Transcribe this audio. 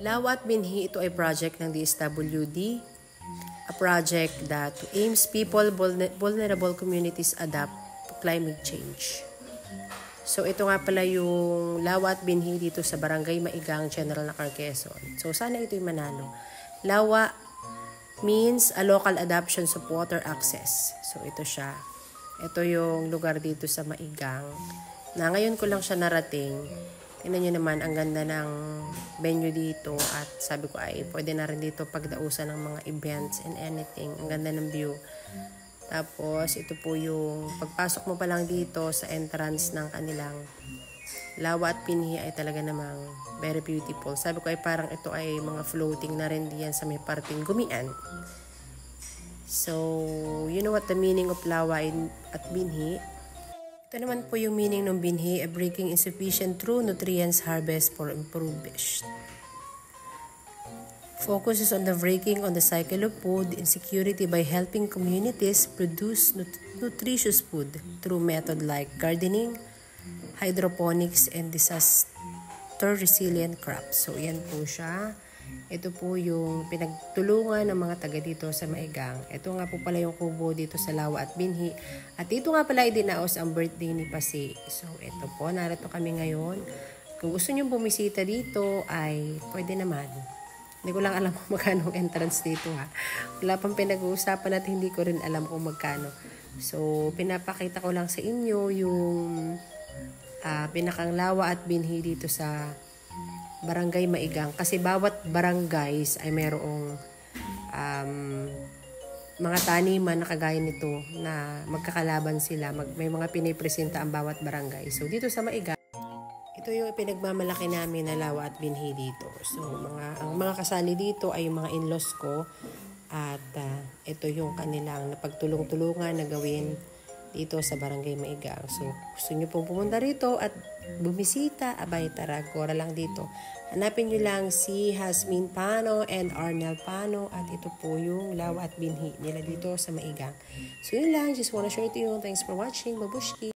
Lawa at Binhi, ito ay project ng DSWD. A project that aims people, vulnerable communities adapt to climate change. So ito nga pala yung Lawa at Binhi dito sa Barangay Maigang, General Nakar, Quezon. So sana ito'y manalo. Lawa means a local adoption of water access. So ito siya. Ito yung lugar dito sa Maigang na ngayon ko lang siya narating. Tingnan nyo naman, ang ganda ng venue dito at sabi ko ay pwede na rin dito pagdausan ng mga events and anything. Ang ganda ng view. Tapos ito po yung pagpasok mo pa lang dito sa entrance ng kanilang Lawa at Binhi ay talaga namang very beautiful. Sabi ko ay parang ito ay mga floating na rin diyan sa may parting Gumian. So, you know what the meaning of Lawa at Binhi? Ito naman po yung meaning ng Binhi, a breaking insufficient true nutrients harvest for improved fish. Focuses on the breaking on the cycle of food insecurity by helping communities produce nutritious food through method like gardening, hydroponics, and disaster-resilient crops. So, yan po siya. Ito po yung pinagtulungan ng mga taga dito sa Maigang. Ito nga po pala yung kubo dito sa Lawa at Binhi. At dito nga pala idinaos ang birthday ni Pasi. So, ito po. Narito kami ngayon. Kung gusto nyo bumisita dito, ay pwede naman. Hindi ko lang alam kung magkano ang entrance dito ha. Wala pang pinag-uusapan at hindi ko rin alam kung magkano. So, pinapakita ko lang sa inyo yung pinakang Lawa at Binhi dito sa Barangay Maigang. Kasi bawat barangays ay mayroong mga taniman na kagaya nito na magkakalaban sila. May mga pinipresenta ang bawat barangay. So, dito sa Maigang, ito yung pinagmamalaki namin na Lawa at Binhi dito. So, ang mga kasali dito ay yung mga in-laws ko. At ito yung kanilang napagtulong-tulungan na gawin dito sa Barangay Maigang. So, gusto nyo pong pumunta rito at bumisita, abay tara, gora lang dito. Hanapin nyo lang si Hasmin Pano and Arnel Pano at ito po yung Lawa at Binhi nila dito sa Maigang. So, yun lang. Just wanna share to you. Thanks for watching. Babushki!